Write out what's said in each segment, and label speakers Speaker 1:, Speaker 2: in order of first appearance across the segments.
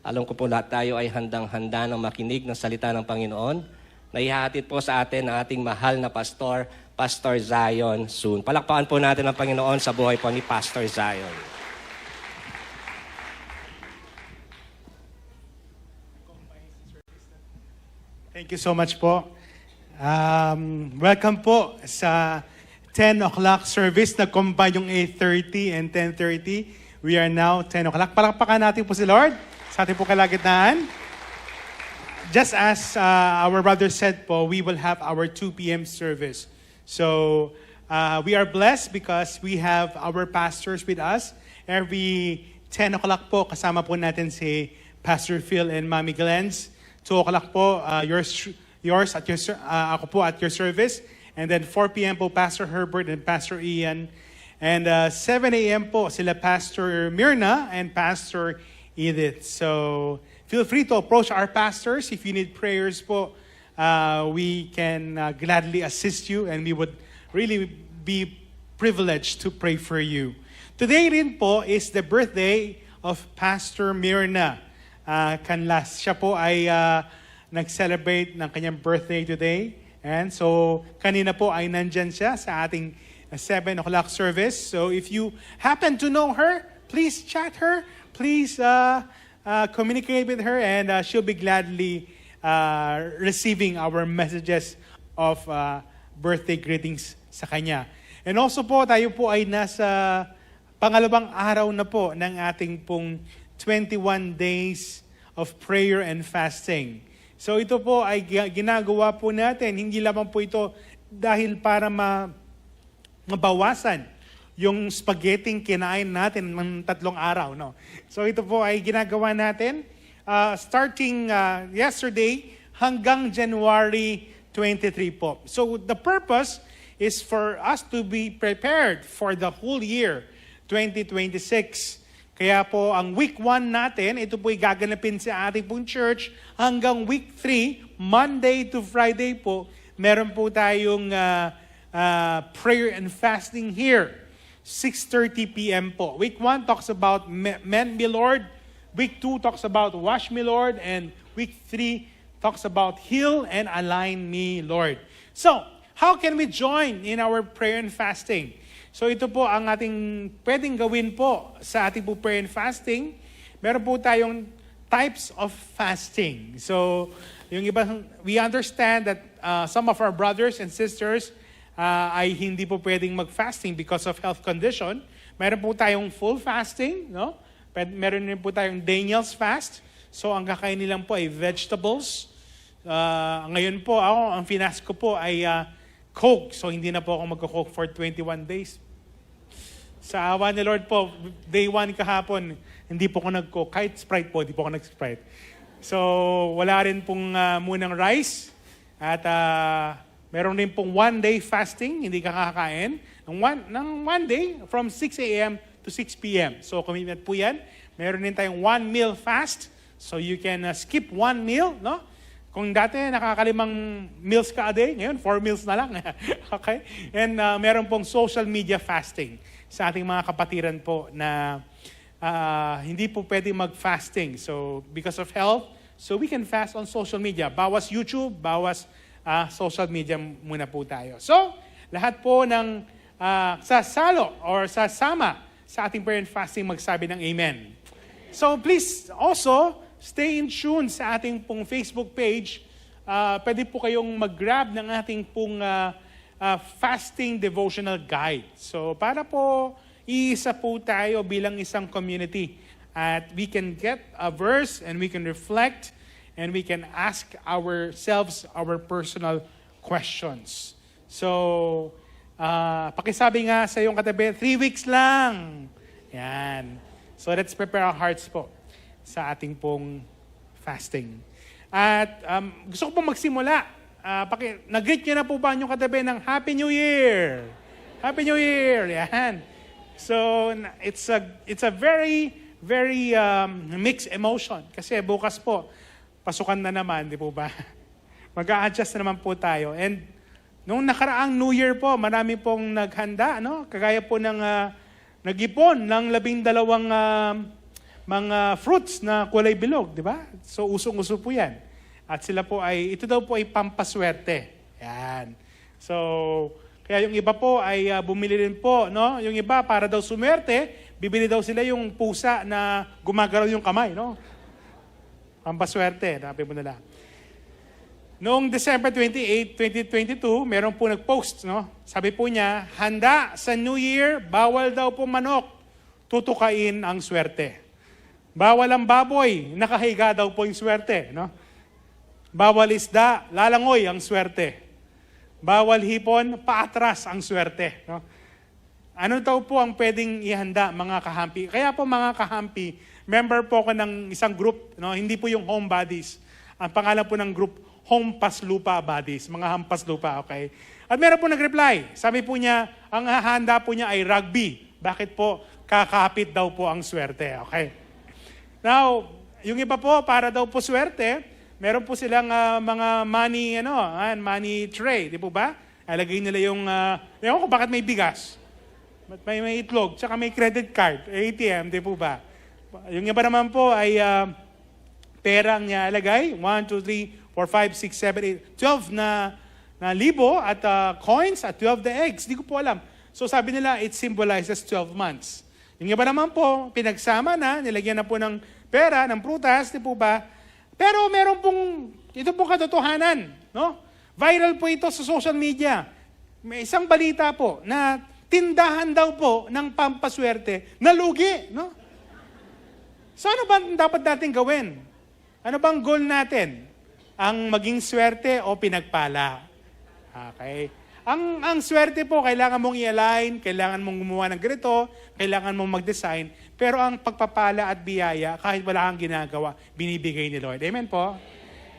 Speaker 1: Alam ko po lahat tayo ay handang-handa ng makinig ng salita ng Panginoon na ihahatid po sa atin ng ating mahal na pastor, Pastor Zion soon. Palakpakan po natin ang Panginoon sa buhay po ni Pastor Zion.
Speaker 2: Thank you so much po. Welcome po sa 10 o'clock service. Nag-combine yung 8:30 and 10:30. We are now 10 o'clock. Palakpakan natin po si Lord sa ating po kalagitnaan. Just as our brother said po, we will have our 2 p.m. service. So we are blessed because we have our pastors with us. Every 10 o'clock po, kasama po natin si Pastor Phil and Mami Glens. 2 o'clock po, yours at your, ako po at your service. And then 4 p.m. po, Pastor Herbert and Pastor Ian. And 7 a.m. po, sila Pastor Myrna and Pastor Edith. So feel free to approach our pastors. If you need prayers po, we can gladly assist you and we would really be privileged to pray for you. Today rin po is the birthday of Pastor Myrna Canlas. Siya po ay nag-celebrate ng kanyang birthday today. And so, kanina po ay nandyan siya sa ating 7 o'clock service. So, if you happen to know her, please chat her. Please communicate with her and she'll be gladly receiving our messages of birthday greetings sa kanya. And also po, tayo po ay nasa pangalawang araw na po ng ating pong 21 days of prayer and fasting. So ito po ay ginagawa po natin, hindi lamang po ito dahil para mabawasan yung spaghetti kinain natin ng 3 araw. No? So ito po ay ginagawa natin starting yesterday hanggang January 23 po. So the purpose is for us to be prepared for the whole year 2026. Kaya po, ang week 1 natin, ito po'y gaganapin sa ating pong church. Hanggang week 3, Monday to Friday po, meron po tayong prayer and fasting here. 6:30 p.m. po. Week 1 talks about Mend Me Lord. Week 2 talks about Wash Me Lord. And week 3 talks about Heal and Align Me Lord. So, how can we join in our prayer and fasting? So ito po ang ating pwedeng gawin po sa ating po prayer and fasting. Meron po tayong types of fasting. So yung iba, we understand that some of our brothers and sisters ay hindi po pwedeng mag-fasting because of health condition. Meron po tayong full fasting, no? Meron din po tayong Daniel's fast. So ang kakainin lang po ay vegetables. Ngayon po ako, ang finast ko po ay Coke. So hindi na po ako mag-Coke for 21 days. Sa awa ni Lord po, day 1 kahapon, hindi po ako nag-Coke. Kahit Sprite po, hindi po ako nag-Sprite. So, wala rin pong munang rice. At meron rin pong 1 day fasting, hindi kakakain. Ng one day, from 6 a.m. to 6 p.m. So, commitment po yan. Meron din tayong 1 meal fast. So, you can skip 1 meal, no? Kung dati nakakalimang meals ka a day, ngayon 4 meals na lang. Okay? And meron pong social media fasting sa ating mga kapatiran po na hindi po pwede mag-fasting. So, because of health, so we can fast on social media. Bawas YouTube, bawas social media muna po tayo. So, lahat po ng sasalo or sasama sa ating prayer and fasting magsabi ng amen. So, please also stay in tune sa ating pong Facebook page. Pwede po kayong mag-grab ng ating pong fasting devotional guide. So para po iisa po tayo bilang isang community at we can get a verse and we can reflect and we can ask ourselves our personal questions. So pakisabi nga sa iyong katabi, 3 weeks lang. Yan. So let's prepare our hearts po sa ating pong fasting. At gusto ko pong magsimula. Nag-greet niyo na po ba yung katabi ng Happy New Year? Happy New Year! Yan. So, it's a very, very mixed emotion. Kasi bukas po, pasukan na naman, di po ba? Mag-a-adjust na naman po tayo. And nung nakaraang New Year po, marami pong naghanda, no? Kagaya po ng nag-ipon ng 12 mga fruits na kulay bilog, di ba? So usong-uso po yan. At sila po ito daw po ay pampaswerte. Yan. So, kaya yung iba po ay bumili rin po, no? Yung iba para daw sumerte, bibili daw sila yung pusa na gumagalaw yung kamay, no? Pampaswerte, sabi mo nila. Noong December 28, 2022, meron po nag-post, no? Sabi po niya, handa sa New Year, bawal daw po manok, tutukain ang swerte. Bawal ang baboy, nakahiga daw po yung swerte, no? Bawal isda, lalangoy ang swerte. Bawal hipon, paatras ang swerte, no? Ano daw po ang pwedeng ihanda, mga kahampi? Kaya po mga kahampi, member po ako ng isang group, no? Hindi po yung home buddies. Ang pangalan po ng group, Home Paslupa Buddies, mga hampas lupa, okay? At meron po nag-reply. Sabi po niya, ang hahanda po niya ay rugby. Bakit po? Kakapit daw po ang swerte, okay? Now, yung iba po, para daw po swerte, meron po silang mga money tray, di po ba? Alagay nila yung, ewan ko bakit may bigas, may itlog, tsaka may credit card, ATM, di po ba? Yung iba naman po ay perang niya alagay, 1, 2, 3, 4, 5, 6, 7, 8, 12 na libo at coins at 12 the eggs. Di ko po alam. So sabi nila, it symbolizes 12 months. Yung iba naman po, pinagsama na, nilagyan na po ng pera, ng prutas, di po ba? Pero meron pong, ito po katotohanan, no? Viral po ito sa social media. May isang balita po na tindahan daw po ng pampaswerte na lugi, no? So ano ba dapat natin gawin? Ano bang goal natin? Ang maging swerte o pinagpala? Okay. Ang swerte po, kailangan mong i-align, kailangan mong gumawa ng ganito, kailangan mong mag-design, pero ang pagpapala at biyaya, kahit wala kang ginagawa, binibigay ni Lord. Amen po?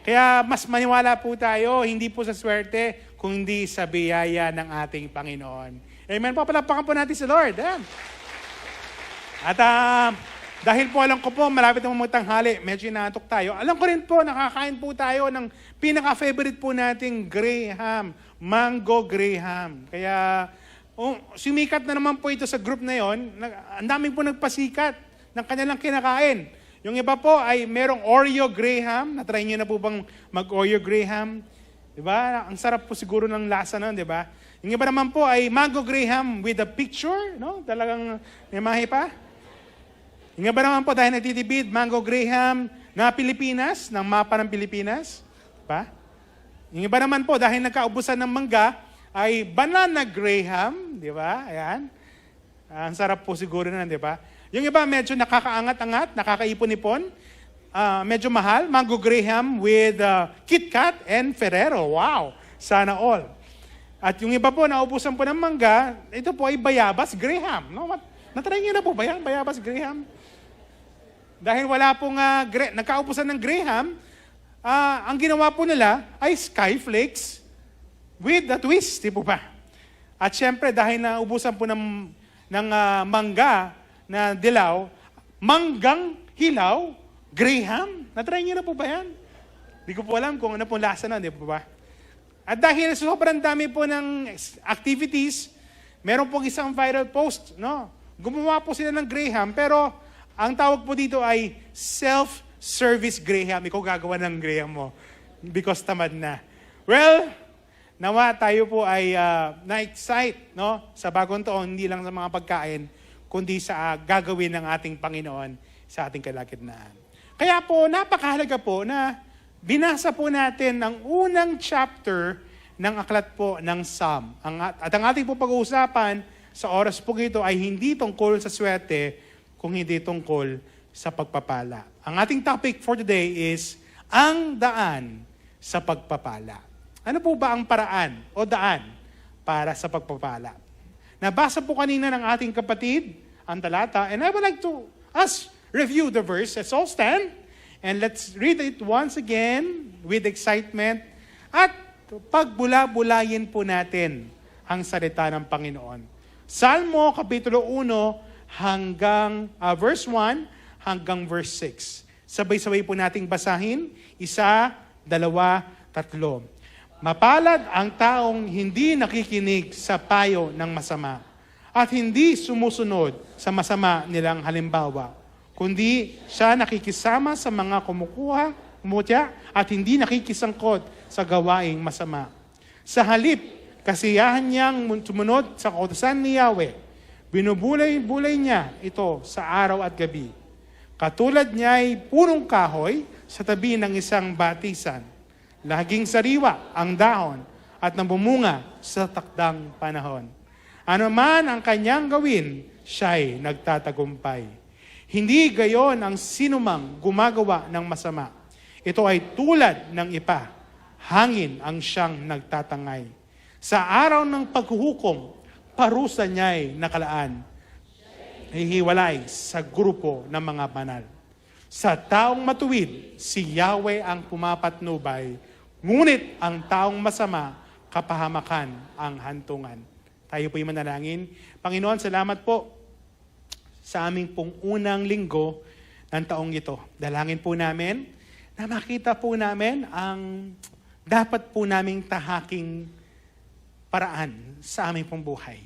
Speaker 2: Kaya mas maniwala po tayo, hindi po sa swerte, kundi sa biyaya ng ating Panginoon. Amen po? Palakpakan po natin si Lord. Ayan. At dahil po alam ko po, malapit na magtanghali, medyo inaantok tayo. Alam ko rin po, nakakain po tayo ng pinaka-favorite po nating Graham, Mango Graham. Kaya sumikat na naman po ito sa group na yon. Ang daming po nagpasikat ng kanilang kinakain. Yung iba po ay merong Oreo Graham. Na-try niyo na po bang mag-Oreo Graham? Diba? Ang sarap po siguro ng lasa nun, diba? Yung iba naman po ay Mango Graham with a picture, no? Talagang may mahi pa. Yung iba naman po dahil nagtitipid, Mango Graham na Pilipinas, ng mapa ng Pilipinas. Diba? Yung iba naman po dahil nagkaubusan ng mangga, ay Banana Graham. Di ba? Ayan. Ang sarap po siguro na, di ba? Yung iba medyo nakakaangat-angat, nakakaipon-ipon. Medyo mahal, Mango Graham with Kit Kat and Ferrero. Wow! Sana all. At yung iba po, naubusan po ng mangga, ito po ay Bayabas Graham. No? Natry niyo na po ba yan? Bayabas Graham? Dahil wala pong nagkaubusan ng Graham, ang ginawa po nila ay Skyflakes with a twist, di po ba? At syempre, dahil naubusan po ng mangga na dilaw, manggang hilaw, Graham. Natry niyo na po ba yan? Di ko po alam kung ano pong lasa na, di po ba? At dahil sobrang dami po ng activities, meron pong isang viral post, no? Gumawa po sila ng Graham, pero ang tawag po dito ay self-service Graham. Ikaw gagawa ng Graham mo because tamad na. Well, nawa tayo po ay na-excite, no? Sa bagong taon, hindi lang sa mga pagkain, kundi sa gagawin ng ating Panginoon sa ating kalagitnaan. Kaya po, napakahalaga po na binasa po natin ang unang chapter ng aklat po ng Psalm. At ang ating po pag-uusapan sa oras po ito ay hindi tungkol sa swerte, kung hindi tungkol sa pagpapala. Ang ating topic for today is ang daan sa pagpapala. Ano po ba ang paraan o daan para sa pagpapala? Nabasa po kanina ng ating kapatid ang talata, and I would like to review the verse. Let's all stand and let's read it once again with excitement at pagbula-bulayin po natin ang salita ng Panginoon. Salmo Kapitulo 1 hanggang verse 1 hanggang verse 6. Sabay-sabay po nating basahin. 1, 2, 3. Mapalad ang taong hindi nakikinig sa payo ng masama at hindi sumusunod sa masama nilang halimbawa. kundi siya nakikisama sa mga kumutya at hindi nakikisangkot sa gawaing masama. Sa halip, kasiyahan niyang sumunod sa kautusan ni Yahweh. Binubulay-bulay niya ito sa araw at gabi. Katulad niya ay punong kahoy sa tabi ng isang batisan. Laging sariwa ang dahon at namumunga sa takdang panahon. Ano man ang kanyang gawin, siya'y nagtatagumpay. Hindi gayon ang sinumang gumagawa ng masama. Ito ay tulad ng ipa. Hangin ang siyang nagtatangay. Sa araw ng paghuhukom, parusa niya'y nakalaan. Hihiwalay sa grupo ng mga banal. Sa taong matuwid, si Yahweh ang pumapatnubay. Ngunit ang taong masama, kapahamakan ang hantungan. Tayo po'y manalangin. Panginoon, salamat po sa aming pong unang linggo ng taong ito. Dalangin po namin na makita po namin ang dapat po naming tahaking paraan sa aming pong buhay.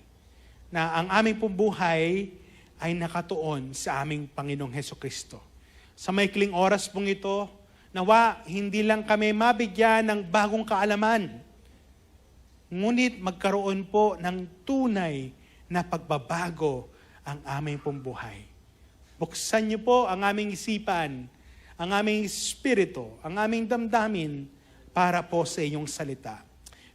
Speaker 2: Na ang aming pong buhay ay nakatuon sa aming Panginoong Hesukristo. Sa maikling oras pong ito, nawa hindi lang kami mabigyan ng bagong kaalaman, ngunit magkaroon po ng tunay na pagbabago ang aming pong buhay. Buksan niyo po ang aming isipan, ang aming espiritu, ang aming damdamin para po sa inyong salita.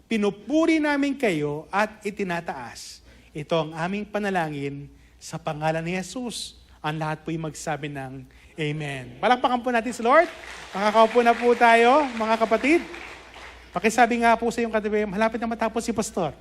Speaker 2: Pinupuri namin kayo at itinataas. Ito ang aming panalangin sa pangalan ni Jesus. Ang lahat po'y magsabi ng Amen. Palakpakan po natin si Lord. Makakaupo na po tayo, mga kapatid. Pakisabi nga po sa iyong katabi, malapit na matapos si Pastor.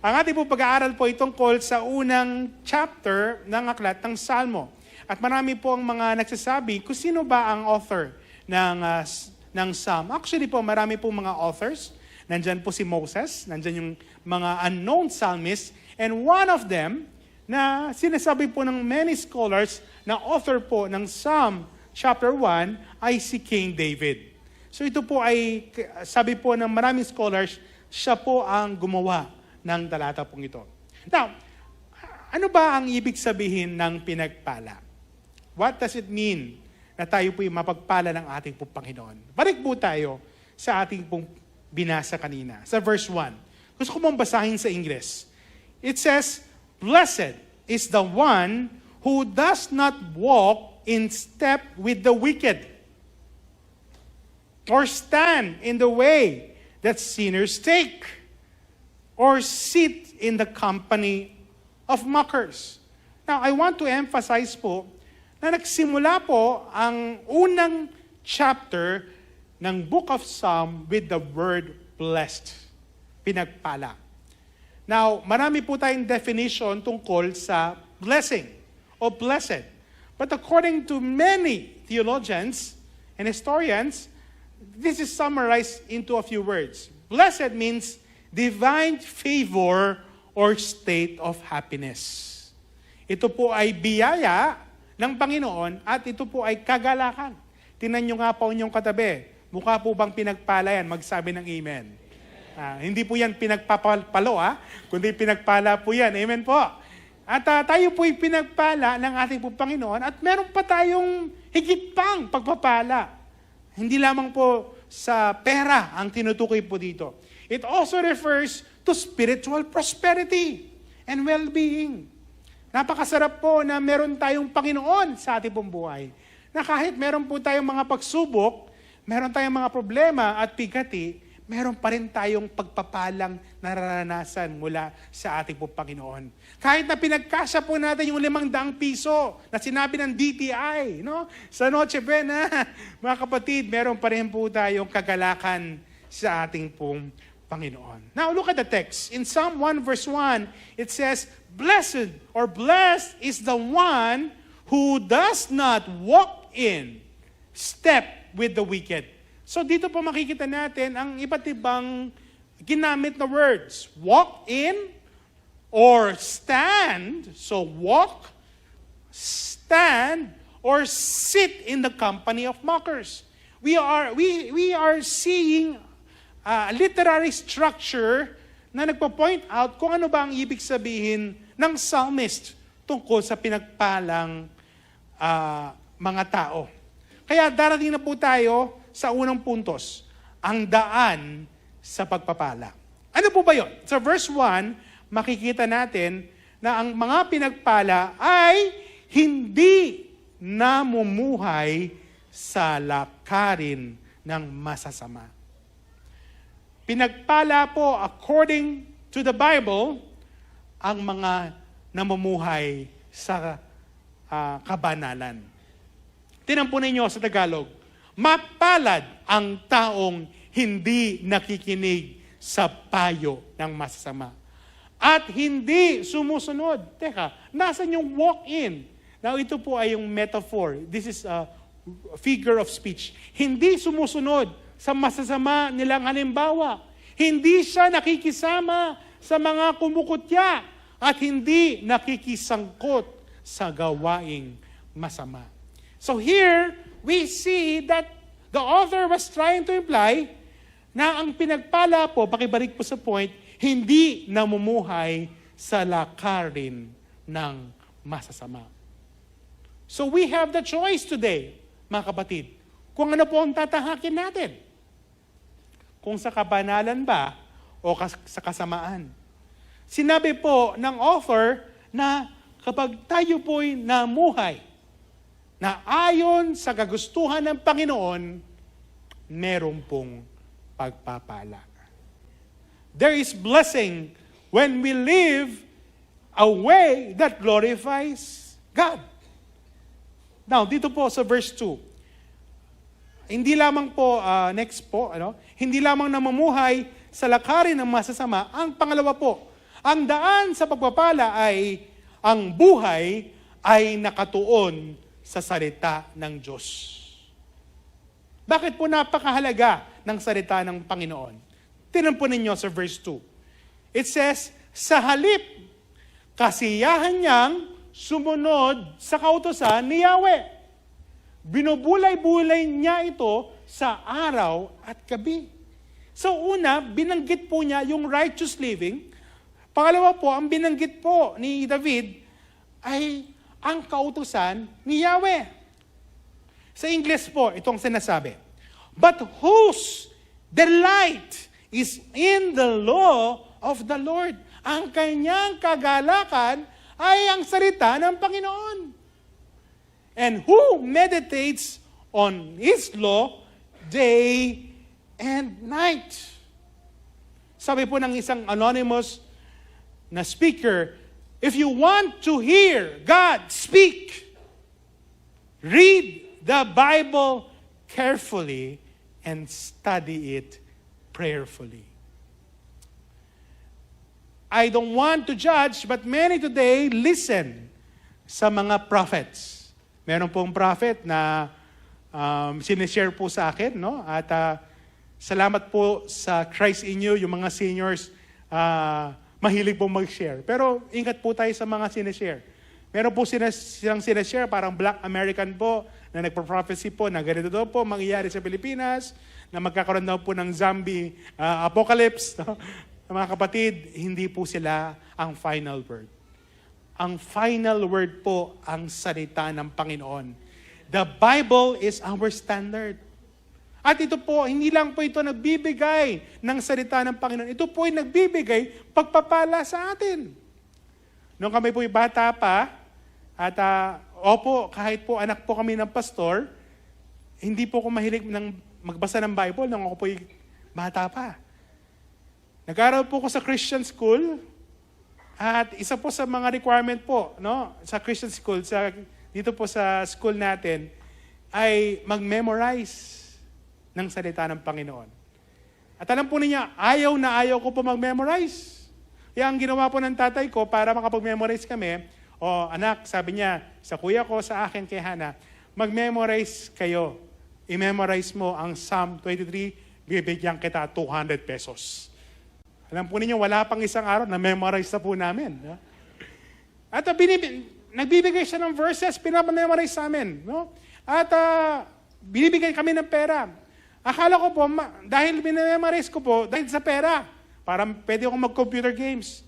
Speaker 2: Ang ating po pag-aaral po itong tungkol sa unang chapter ng aklat ng Salmo. At marami po ang mga nagsasabi kung sino ba ang author ng Psalm. Actually po, marami po mga authors. Nandyan po si Moses, nandyan yung mga unknown psalmists, and one of them na sinasabi po ng many scholars na author po ng Psalm chapter 1 ay si King David. So ito po ay, sabi po ng maraming scholars, siya po ang gumawa ng talata pong ito. Now, ano ba ang ibig sabihin ng pinagpala? What does it mean na tayo po'y mapagpala ng ating pong Panginoon? Balik po tayo sa ating pong binasa kanina, sa verse 1. Gusto ko mong basahin sa Ingles. It says, "Blessed is the one who does not walk in step with the wicked, or stand in the way that sinners take, or sit in the company of mockers." Now, I want to emphasize po na nagsimula po ang unang chapter ng Book of Psalm with the word blessed, pinagpala. Now, marami po tayong definition tungkol sa blessing o blessed. But according to many theologians and historians, this is summarized into a few words. Blessed means divine favor or state of happiness. Ito po ay biyaya ng Panginoon at ito po ay kagalakan. Tingnan nyo nga po inyong katabi. Mukha po bang pinagpala yan? Magsabi ng amen. Hindi po yan pinagpapalo, kundi pinagpala po yan. Amen po. At tayo po'y pinagpala ng ating po Panginoon at meron pa tayong higit pang pagpapala. Hindi lamang po sa pera ang tinutukoy po dito. It also refers to spiritual prosperity and well-being. Napakasarap po na meron tayong Panginoon sa ating pong buhay. Na kahit meron po tayong mga pagsubok, meron tayong mga problema at pigati, meron pa rin tayong pagpapalang nararanasan mula sa ating pong Panginoon. Kahit na pinagkasya po natin yung 500 piso na sinabi ng DTI, no? Sa Noche Buena, mga kapatid, meron pa rin po tayong kagalakan sa ating pong Panginoon. Now, look at the text. In Psalm 1 verse 1, it says, "Blessed or blessed is the one who does not walk in step with the wicked." So dito po makikita natin ang iba't ibang ginamit na words. Walk in or stand. So walk, stand, or sit in the company of mockers. We are seeing a literary structure na nagpo-point out kung ano ba ang ibig sabihin ng psalmist tungkol sa pinagpalang mga tao. Kaya darating na po tayo sa unang puntos, ang daan sa pagpapala. Ano po ba yun? Sa verse 1, makikita natin na ang mga pinagpala ay hindi namumuhay sa lakarin ng masasama. Pinagpala po, according to the Bible, ang mga namumuhay sa kabanalan. Tinan po ninyo sa Tagalog, mapalad ang taong hindi nakikinig sa payo ng masasama. At hindi sumusunod. Teka, nasan yung walk-in? Now, ito po ay yung metaphor. This is a figure of speech. Hindi sumusunod sa masasama nilang halimbawa. Hindi siya nakikisama sa mga kumukutya at hindi nakikisangkot sa gawaing masama. So here, we see that the author was trying to imply na ang pinagpala po, pakibalik po sa point, hindi namumuhay sa lakarin ng masasama. So we have the choice today, mga kapatid, kung ano po ang tatahakin natin. Kung sa kabanalan ba o sa kasamaan. Sinabi po ng author na kapag tayo po'y namuhay na ayon sa kagustuhan ng Panginoon, meron pong pagpapala. There is blessing when we live a way that glorifies God. Now, dito po sa verse 2, hindi lamang po, next po, hindi lamang namumuhay sa lakarin ng masasama. Ang pangalawa po, ang daan sa pagpapala ay, ang buhay ay nakatuon sa salita ng Diyos. Bakit po napakahalaga ng salita ng Panginoon? Tingnan po ninyo sa verse 2. It says, sa halip, kasiyahan niyang sumunod sa kautusan ni Yahweh. Binubulay-bulay niya ito sa araw at gabi. So una, binanggit po niya yung righteous living. Pangalawa po, ang binanggit po ni David ay ang kautusan ni Yahweh. Sa English po, itong sinasabi, but whose delight is in the law of the Lord. Ang kanyang kagalakan ay ang salita ng Panginoon. And who meditates on His law day and night. Sabi po ng isang anonymous na speaker, if you want to hear God speak, read the Bible carefully and study it prayerfully. I don't want to judge, but many today listen sa mga prophets. Meron pong prophet na sinishare po sa akin, no? At salamat po sa Christ in you, yung mga seniors, mahilig po mag-share. Pero ingat po tayo sa mga sinishare. Meron po silang sinishare, parang Black American po, na nagpa-prophecy po na ganito daw po mangyayari sa Pilipinas, na magkakaroon daw po ng zombie apocalypse. No? Mga kapatid, hindi po sila ang final word. Ang final word po ang salita ng Panginoon. The Bible is our standard. At ito po, hindi lang po ito nagbibigay ng salita ng Panginoon. Ito po ay nagbibigay pagpapala sa atin. Nung kami po ay bata pa, at opo, kahit po anak po kami ng pastor, hindi po ako mahilig ng magbasa ng Bible nung ako po ay bata pa. Nag-aaral po ako sa Christian school, at isa po sa mga requirement po, no, sa Christian school, dito po sa school natin, ay mag-memorize ng salita ng Panginoon. At alam po niya, ayaw ko po mag-memorize. Kaya ang ginawa po ng tatay ko para makapag-memorize kami, anak, sabi niya, sa kuya ko, sa akin, kay Hana, mag-memorize kayo. I-memorize mo ang Psalm 23, bibigyan kita 200 pesos. Alam po ninyo, wala pang isang araw na memorize na po namin. No? At nagbibigay siya ng verses, pinapamemorize sa amin. No? At binibigay kami ng pera. Akala ko po, dahil binememorize ko po, dahil sa pera, para pwede akong mag-computer games.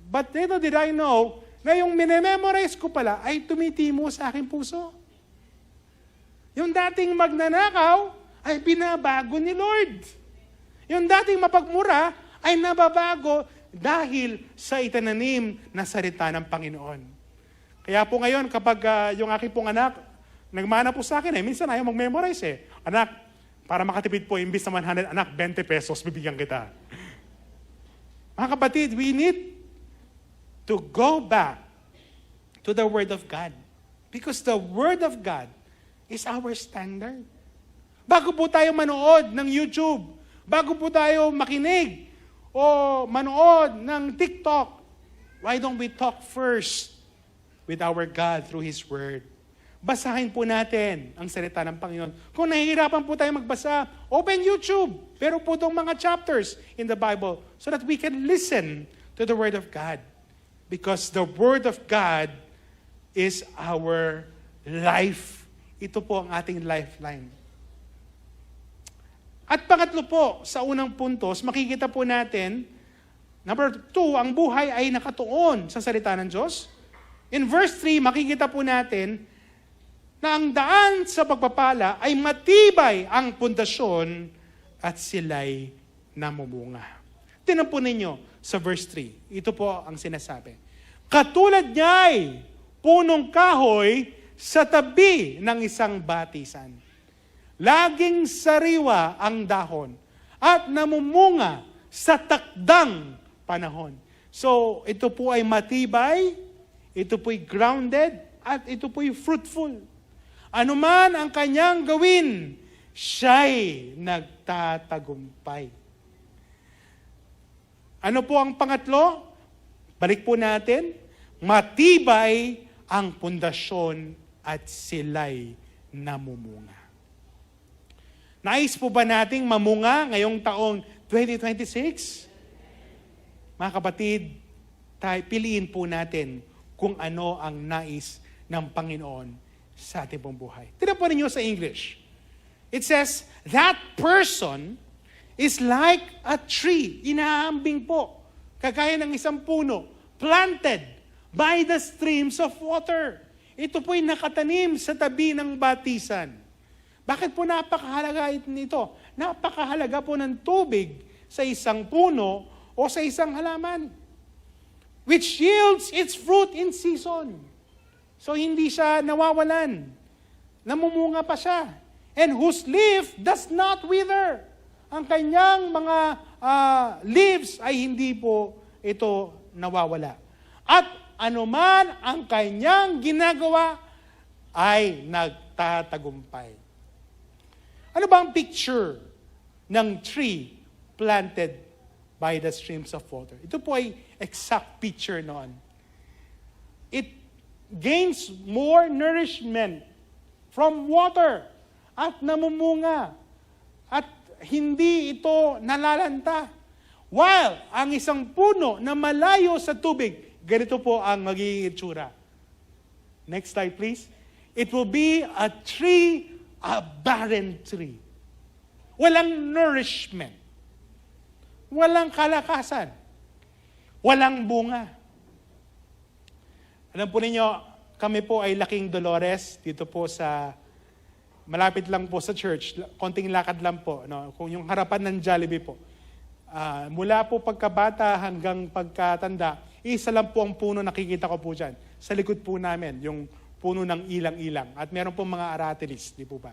Speaker 2: But little did I know na yung minememorize ko pala ay tumitimo sa aking puso. Yung dating magnanakaw ay binabago ni Lord. Yung dating mapagmura ay nababago dahil sa itananim na salita ng Panginoon. Kaya po ngayon, kapag yung aking pong anak, nagmana po sa akin minsan ayaw mag-memorize Anak, para makatipid po, imbis na 100, anak, 20 pesos, bibigyan kita. Mga kapatid, we need to go back to the Word of God. Because the Word of God is our standard. Bago po tayo manood ng YouTube, bago po tayo makinig o manood ng TikTok, why don't we talk first with our God through His Word? Basahin po natin ang salita ng Panginoon. Kung nahihirapan po tayo magbasa, open YouTube. Pero po itong mga chapters in the Bible so that we can listen to the Word of God. Because the Word of God is our life. Ito po ang ating lifeline. At pangatlo po, sa unang puntos, makikita po natin, number 2, ang buhay ay nakatuon sa salita ng Diyos. In verse 3, makikita po natin na ang daan sa pagpapala ay matibay ang pundasyon at sila'y namumunga. Tingnan po ninyo sa verse 3. Ito po ang sinasabi. Katulad niya'y punong kahoy sa tabi ng isang batisan. Laging sariwa ang dahon at namumunga sa takdang panahon. So, ito po ay matibay, ito po'y grounded, at ito po'y fruitful. Ano man ang kanyang gawin, siya'y nagtatagumpay. Ano po ang pangatlo? Balik po natin. Matibay ang pundasyon at sila'y namumunga. Nais po ba nating mamunga ngayong taong 2026? Mga kapatid, piliin po natin kung ano ang nais ng Panginoon sa ating pong buhay. Tignan po ninyo sa English. It says, that person is like a tree. Inaambing po. Kagaya ng isang puno. Planted by the streams of water. Ito po'y nakatanim sa tabi ng batisan. Bakit po napakahalaga nito? Napakahalaga po ng tubig sa isang puno o sa isang halaman. Which yields its fruit in season. So hindi siya nawawalan. Namumunga pa siya. And whose leaf does not wither. Ang kanyang mga leaves ay hindi po ito nawawala. At anuman ang kanyang ginagawa ay nagtatagumpay. Ano ba ang picture ng tree planted by the streams of water? Ito po ay exact picture noon. It gains more nourishment from water at namumunga at hindi ito nalalanta. While ang isang puno na malayo sa tubig, ganito po ang magiging itsura. Next slide please. It will be a tree, a barren tree. Walang nourishment. Walang kalakasan. Walang bunga. Alam po ninyo, kami po ay Laking Dolores, dito po sa, malapit lang po sa church, konting lakad lang po, no? Kung yung harapan ng Jollibee po. Mula po pagkabata hanggang pagkatanda, isa lang po ang puno nakikita ko po dyan. Sa likod po namin, yung puno ng ilang-ilang. At meron po mga aratilis, di po ba?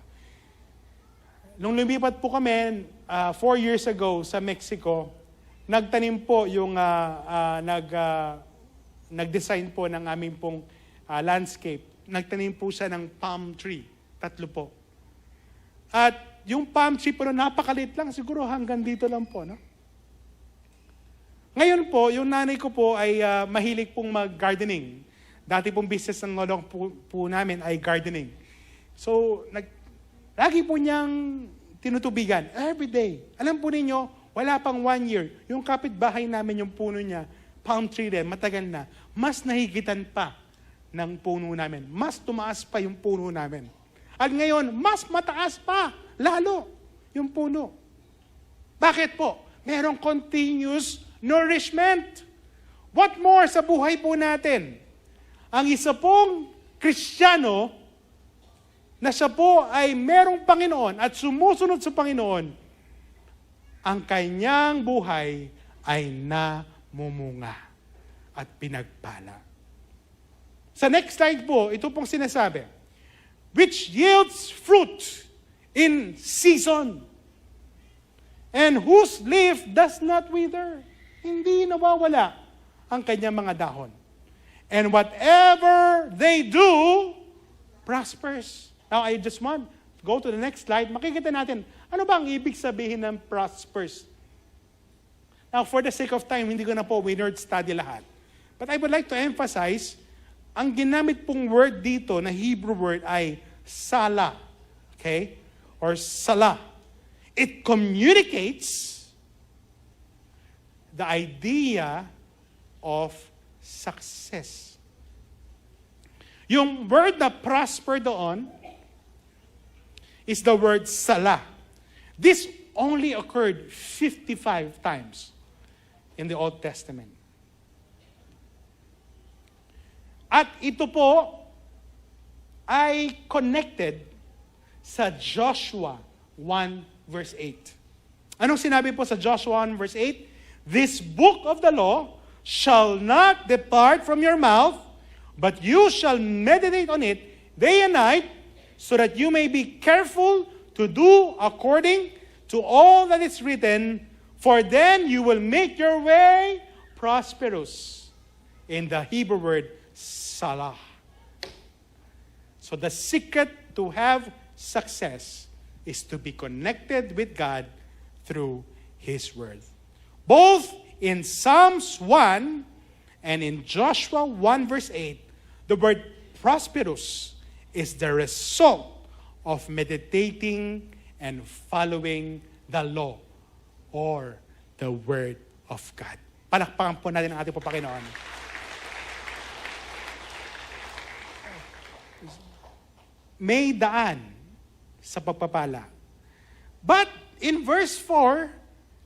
Speaker 2: Nung lumipat po kami, 4 years ago sa Mexico, nagtanim po yung, nag-design po ng aming pong landscape. Nagtanim po siya ng palm tree. 3 po. At yung palm tree po, napakalit lang. Siguro hanggang dito lang po. No? Ngayon po, yung nanay ko po ay mahilig pong mag-gardening. Dati pong business ng lolo po namin ay gardening. So, lagi po niyang tinutubigan. Every day. Alam po ninyo, wala pang 1 year. Yung kapitbahay namin, yung puno niya, palm tree din, matagal na. Mas nahigitan pa ng puno namin. Mas tumaas pa yung puno namin. At ngayon, mas mataas pa, lalo, yung puno. Bakit po? Merong continuous nourishment. What more sa buhay po natin? ang isa pong Kristiyano na siya po ay merong Panginoon at sumusunod sa Panginoon, ang kanyang buhay ay namumunga at pinagpala. Sa next slide po, ito pong sinasabi, which yields fruit in season, and whose leaf does not wither. Hindi nawawala ang kanyang mga dahon. And whatever they do, prospers. Now, I just want to go to the next slide. Makikita natin, ano ba ang ibig sabihin ng prospers? Now, for the sake of time, hindi ko na po word study lahat. But I would like to emphasize, ang ginamit pong word dito na Hebrew word ay sala. Okay? Or sala. It communicates the idea of success. Yung word na prosper doon is the word sala. This only occurred 55 times in the Old Testament. At ito po ay connected sa Joshua 1 verse 8. Anong sinabi po sa Joshua 1 verse 8? This book of the law shall not depart from your mouth, but you shall meditate on it day and night, so that you may be careful to do according to all that is written, for then you will make your way prosperous. In the Hebrew word, salah. So the secret to have success is to be connected with God through His Word. Both in Psalms 1 and in Joshua 1 verse 8, the word prosperous is the result of meditating and following the law or the Word of God. Palakpakan po natin ang ating Panginoon. May daan sa pagpapala. But in verse 4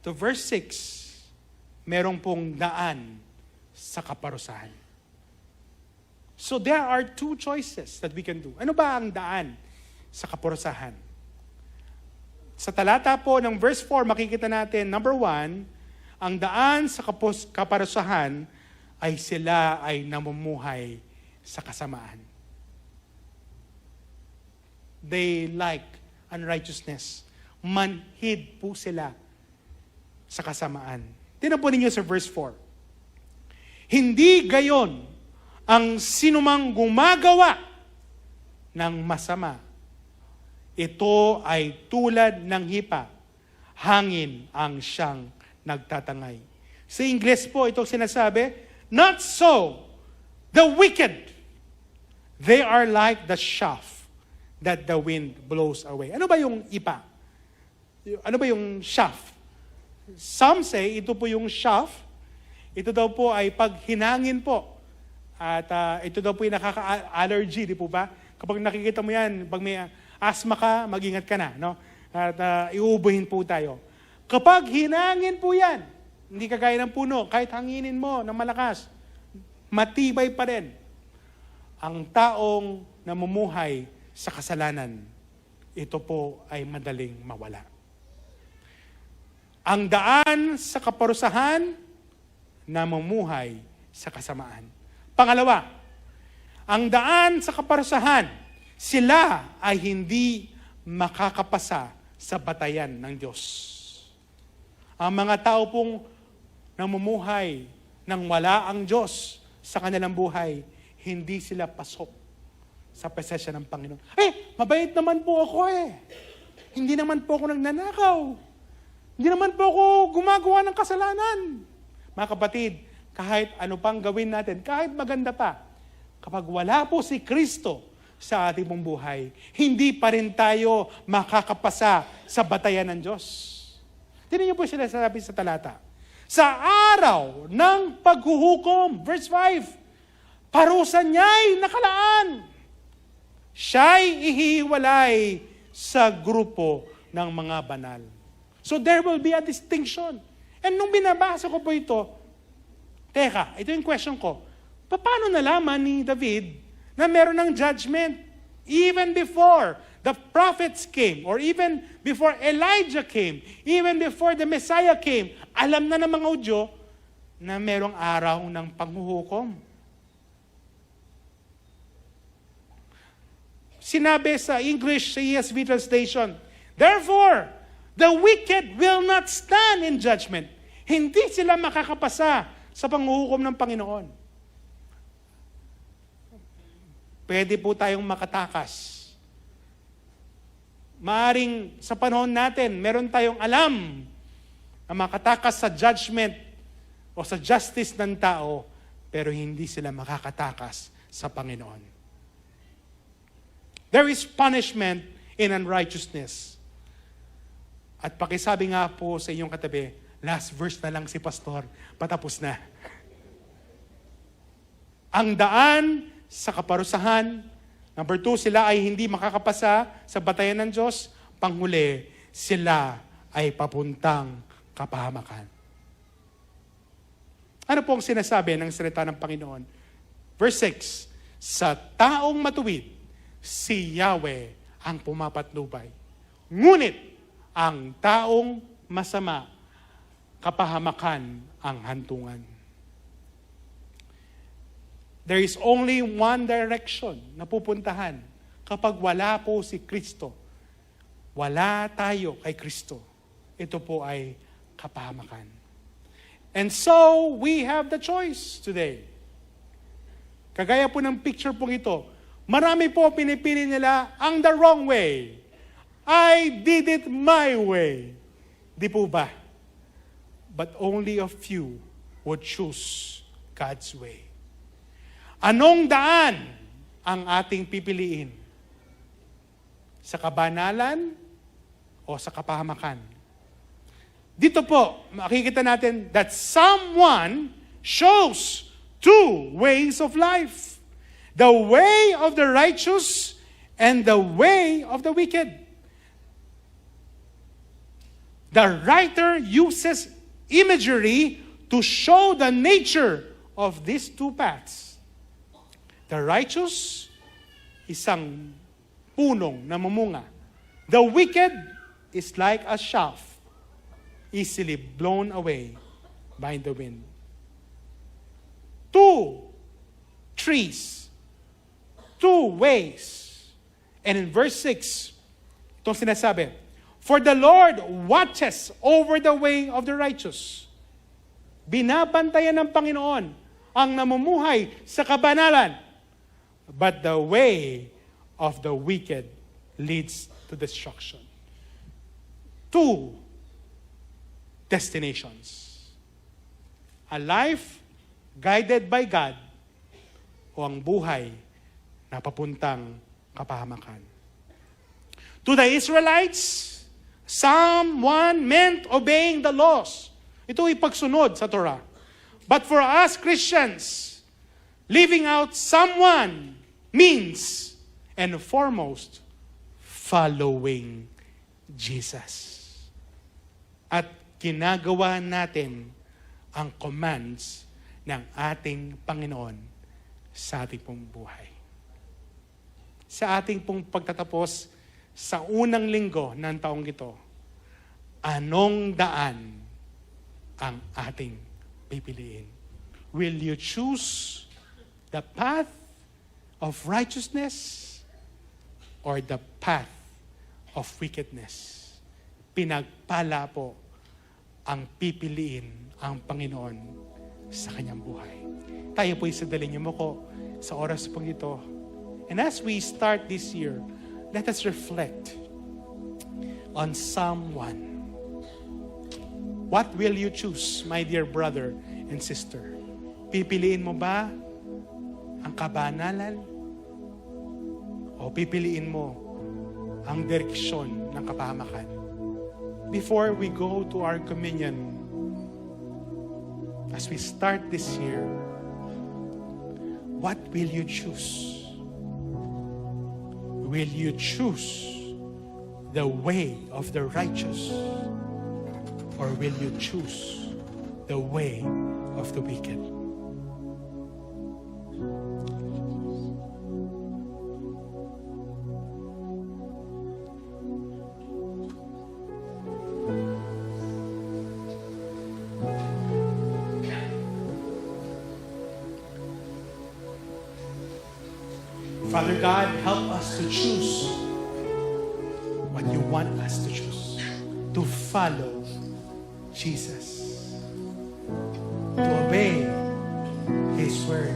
Speaker 2: to verse 6, merong pong daan sa kaparusahan. So there are two choices that we can do. Ano ba ang daan sa kaparusahan? Sa talata po ng verse 4, makikita natin, number 1, ang daan sa kaparusahan ay sila ay namumuhay sa kasamaan. They like unrighteousness. Manhid po sila sa kasamaan. Tingnan po ninyo sa verse 4. Hindi gayon ang sinumang gumagawa ng masama. Ito ay tulad ng hipa. Hangin ang siyang nagtatangay. Sa Ingles po, ito sinasabi, not so the wicked. They are like the chaff that the wind blows away. Ano ba yung ipa? Ano ba yung chaff? Some say, ito po yung chaff. Ito daw po ay pag hinangin po. At ito daw po yung nakaka-allergy, di po ba? Kapag nakikita mo yan, pag may asthma ka, mag-ingat ka na. No? At iubuhin po tayo. Kapag hinangin po yan, hindi kagaya ng puno, kahit hanginin mo ng malakas, matibay pa rin. Ang taong namumuhay sa kasalanan, ito po ay madaling mawala. Ang daan sa kaparusahan, namumuhay sa kasamaan. Pangalawa, ang daan sa kaparusahan, sila ay hindi makakapasa sa batayan ng Diyos. Ang mga tao pong namumuhay nang wala ang Diyos sa kanilang buhay, hindi sila pasok sa presensya ng Panginoon. Mabait naman po ako Hindi naman po ako nagnanakaw. Hindi naman po ako gumagawa ng kasalanan. Mga kapatid, kahit ano pang gawin natin, kahit maganda pa, kapag wala po si Kristo sa ating pong buhay, hindi pa rin tayo makakapasa sa batayan ng Diyos. Tingnan niyo po sila sabi sa talata. Sa araw ng paghuhukom, verse 5, parusa niya'y nakalaan. Siya'y ihiwalay sa grupo ng mga banal. So there will be a distinction. And nung binabasa ko po ito, teka, ito yung question ko, Paano nalaman ni David na meron ng judgment? Even before the prophets came, or even before Elijah came, even before the Messiah came, alam na ng mga Hudyo na merong araw ng panghuhukom. Sinabi sa English, sa ESV translation, therefore, the wicked will not stand in judgment. Hindi sila makakapasa sa panghuhukom ng Panginoon. Pwede po tayong makatakas. Maaring sa panahon natin, meron tayong alam na makatakas sa judgment o sa justice ng tao, pero hindi sila makakatakas sa Panginoon. There is punishment in unrighteousness. At pakisabi nga po sa inyong katabi, last verse na lang si Pastor, patapos na. Ang daan sa kaparusahan, number 2, sila ay hindi makakapasa sa batayan ng Diyos. Panghuli, sila ay papuntang kapahamakan. Ano po ang sinasabi ng salita ng Panginoon? Verse 6, sa taong matuwid, si Yahweh ang pumapatnubay. Ngunit, ang taong masama, kapahamakan ang hantungan. There is only one direction na pupuntahan kapag wala po si Kristo. Wala tayo kay Kristo. Ito po ay kapahamakan. And so, we have the choice today. Kagaya po ng picture po ito, marami po pinipili nila ang the wrong way. I did it my way. Di po ba? But only a few would choose God's way. Anong daan ang ating pipiliin? Sa kabanalan o sa kapahamakan? Dito po, makikita natin that someone shows two ways of life. The way of the righteous and the way of the wicked. The writer uses imagery to show the nature of these two paths. The righteous, isang punong na mamunga. The wicked is like a shaft, easily blown away by the wind. Two trees, two ways. And in verse 6, itong sinasabi, for the Lord watches over the way of the righteous. Binabantayan ng Panginoon ang namumuhay sa kabanalan. But the way of the wicked leads to destruction. Two destinations. A life guided by God o ang buhay na papuntang kapahamakan. To the Israelites, someone meant obeying the laws. Ito ay pagsunod sa Torah. But for us Christians, living out someone means, and foremost, following Jesus. At ginagawa natin ang commands ng ating Panginoon sa ating pong buhay. Sa ating pong pagtatapos sa unang linggo ng taong ito, anong daan ang ating pipiliin? Will you choose the path of righteousness or the path of wickedness? Pinagpala po ang pipiliin ang Panginoon sa kanyang buhay. Tayo po isadalin niyo mo ko sa oras pong ito. And as we start this year, let us reflect on Psalm 1. What will you choose, my dear brother and sister? Pipiliin mo ba ang kabanalan? O pipiliin mo ang direksyon ng kapahamakan? Before we go to our communion, as we start this year, what will you choose? Will you choose the way of the righteous? Or will you choose the way of the wicked? Father God, help us to choose what you want us to choose. To follow Jesus. To obey His word.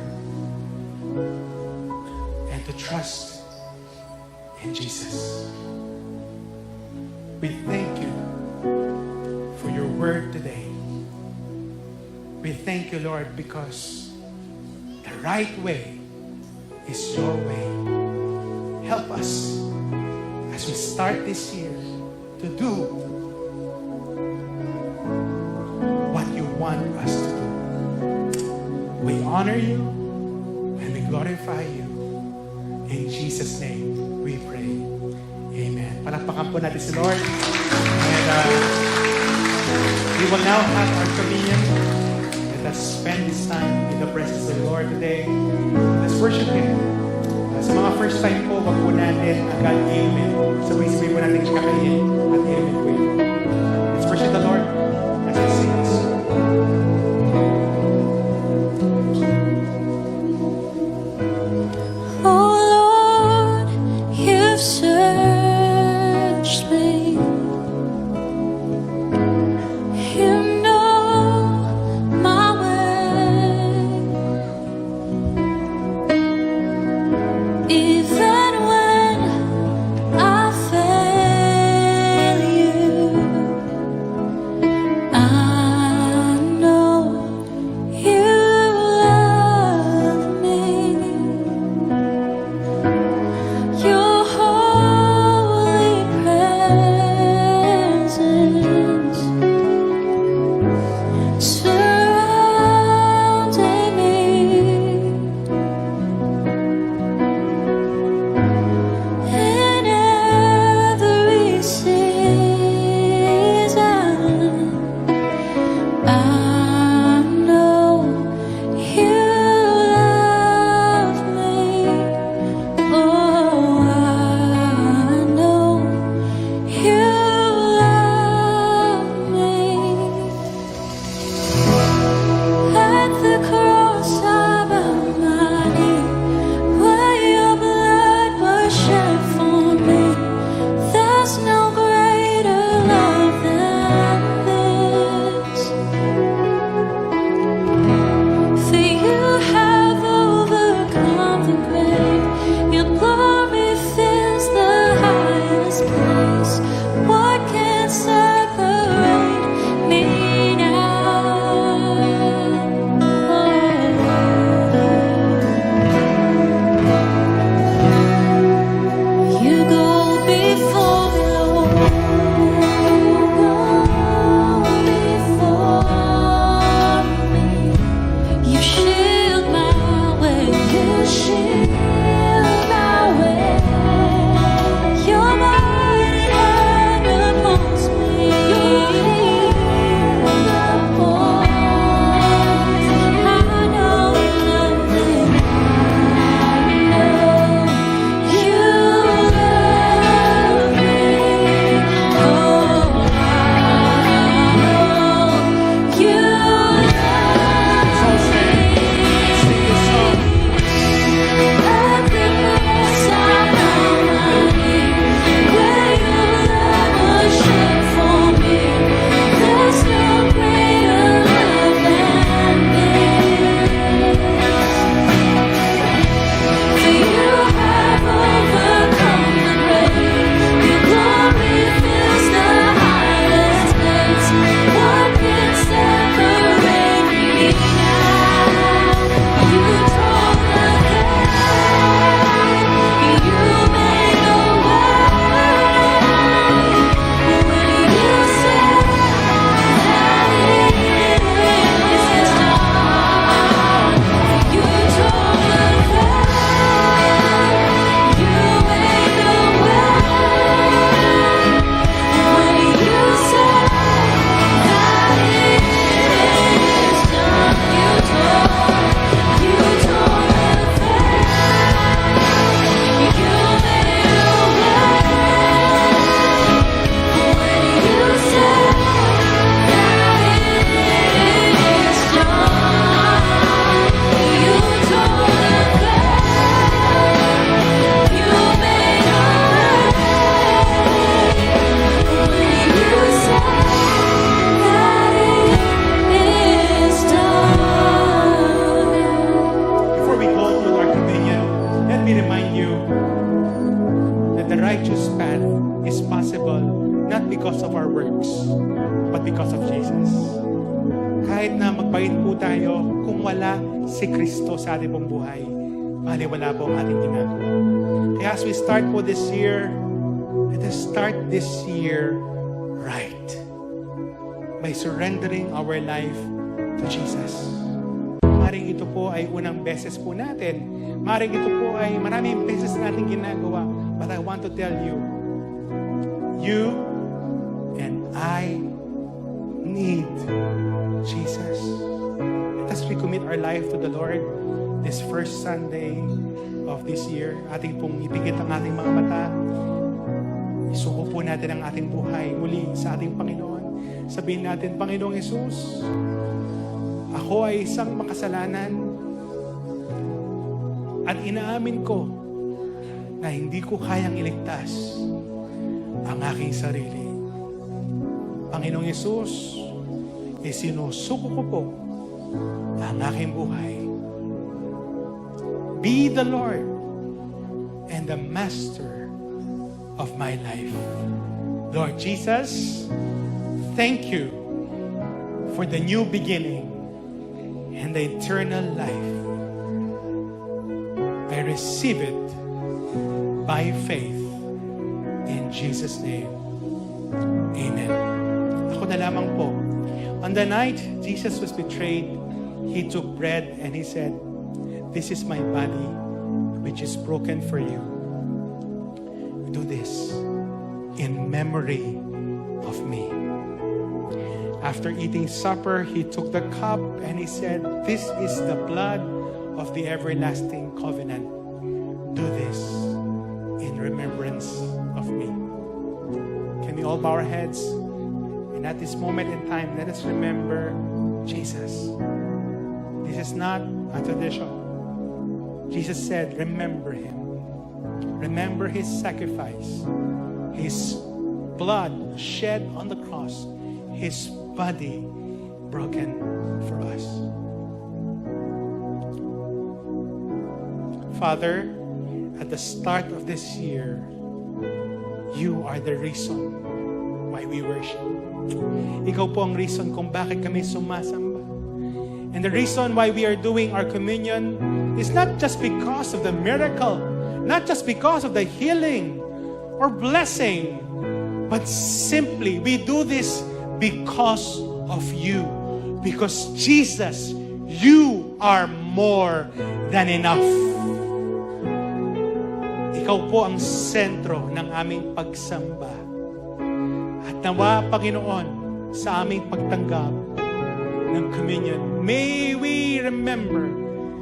Speaker 2: And to trust in Jesus. We thank you for your word today. We thank you, Lord, because the right way is your way. Help us as we start this year to do what you want us to do. We honor you and we glorify you. In Jesus' name we pray. Amen. Palakpakan po natin si Lord. And we will now have our communion. Let us spend this time in the presence of the Lord today. Let's worship Him. Sa mga first time po, wag po natin agad amen. Sabay-sabay po natin kakain at amen po yun. Let's worship the Lord as we sing this song.
Speaker 3: Oh Lord, you've searched me. You know my way. Even when I fail,
Speaker 2: humble, not because of our works, but because of Jesus. Kahit na magbait po tayo, kung wala si Kristo sa ating pong buhay, wala po ang ating ginagawa. Kaya as we start po this year, let us start this year right by surrendering our life to Jesus. Maring ito po ay unang beses po natin. Maring ito po ay maraming beses natin ginagawa. But I want to tell you, you and I need Jesus. Let us recommit our life to the Lord this first Sunday of this year. Ating pong ipikit ang ating mga mata. Isuko po natin ang ating buhay muli sa ating Panginoon. Sabihin natin, Panginoong Hesus, ako ay isang makasalanan at inaamin ko na hindi ko kayang iligtas ang aking sarili. Panginoong Hesus, isinusuko ko po ang aking buhay. Be the Lord and the Master of my life. Lord Jesus, thank you for the new beginning and the eternal life. I receive it by faith in Jesus' name. Amen. Ako na lamang po. On the night Jesus was betrayed, He took bread and He said, "This is my body which is broken for you. Do this in memory of me." After eating supper, He took the cup and He said, "This is the blood of the everlasting covenant. Do this in remembrance of me." Can we all bow our heads? And at this moment in time, let us remember Jesus. This is not a tradition. Jesus said, remember Him. Remember His sacrifice. His blood shed on the cross. His body broken for us. Father, at the start of this year, You are the reason why we worship. Ikaw po ang reason kung bakit kami sumasamba. And the reason why we are doing our communion is not just because of the miracle, not just because of the healing or blessing, but simply we do this because of You. Because Jesus, You are more than enough. Ikaw po ang sentro ng aming pagsamba. At nawa, Panginoon, sa aming pagtanggap ng communion, may we remember,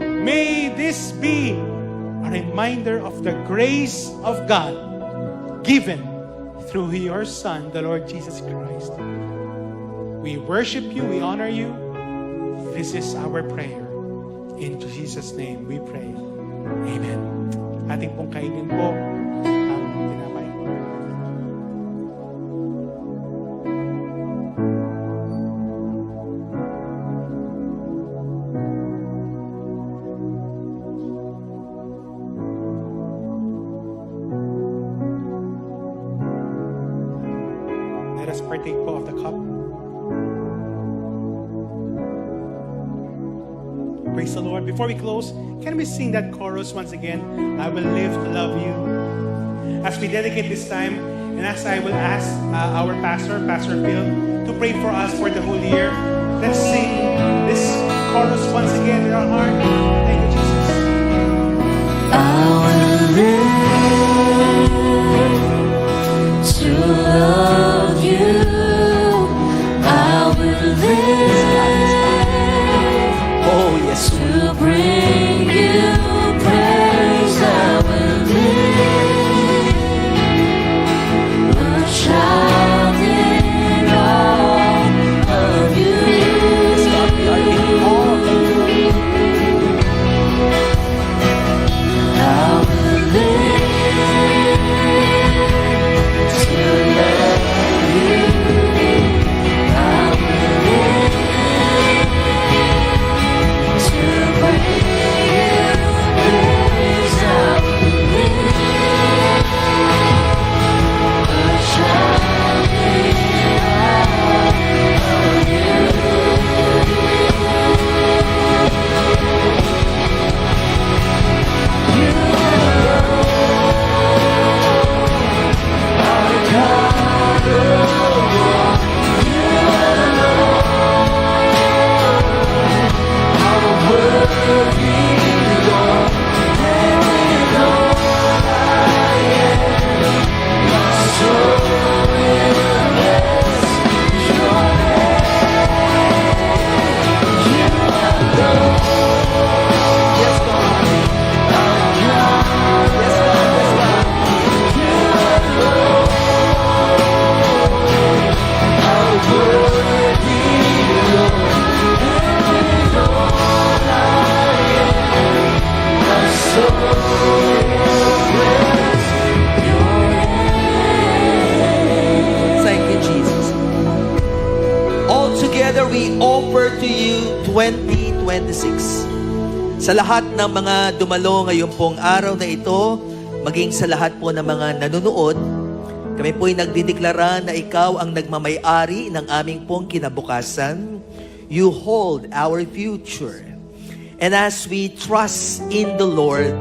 Speaker 2: may this be a reminder of the grace of God given through Your Son, the Lord Jesus Christ. We worship You, we honor You. This is our prayer. In Jesus' name we pray. Amen. Ating pong kainin po ang tinapay. Let us partake po of the cup. Praise the Lord. Before we close, can we sing that chorus once again? I will live to love You. As we dedicate this time, and as I will ask our pastor, Pastor Phil, to pray for us for the whole year, let's sing this chorus once again in our heart. Thank you, Jesus.
Speaker 3: I will live to love You. I will live to bring You praise. I will live a child in all of You. I will live to love
Speaker 4: we offer to you 2026. Sa lahat ng mga dumalo ngayon pong araw na ito, maging sa lahat po ng mga nanonood, kami po'y nagdideklara na ikaw ang nagmamay-ari ng aming pong kinabukasan. You hold our future. And as we trust in the Lord,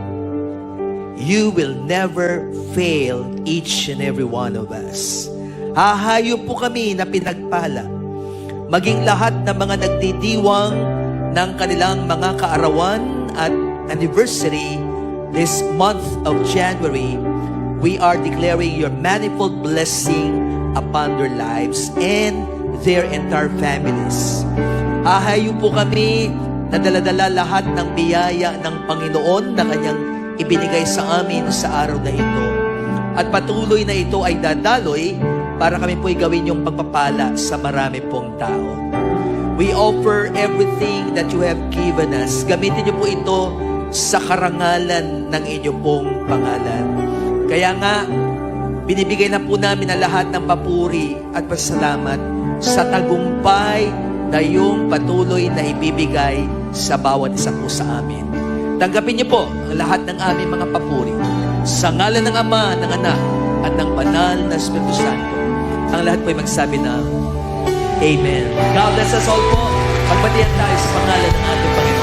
Speaker 4: you will never fail each and every one of us. Hahayo po kami na pinagpala. Maging lahat ng mga nagdidiwang ng kanilang mga kaarawan at anniversary this month of January, we are declaring your manifold blessing upon their lives and their entire families. Hahayo po kami na dala-dala lahat ng biyaya ng Panginoon na Kanyang ibinigay sa amin sa araw na ito. At patuloy na ito ay dadaloy para kami po'y gawin yung pagpapala sa marami pong tao. We offer everything that you have given us. Gamitin niyo po ito sa karangalan ng inyong pong pangalan. Kaya nga, binibigay na po namin ang lahat ng papuri at pasalamat sa tagumpay na yung patuloy na ibibigay sa bawat isa po sa amin. Tanggapin niyo po ang lahat ng aming mga papuri sa ngalan ng Ama, ng Anak, at ng Banal na Espiritu Santo. Ang lahat po'y magsabi na Amen. God bless us all po. Magbatian tayo sa pangalan ng ating Panginoon.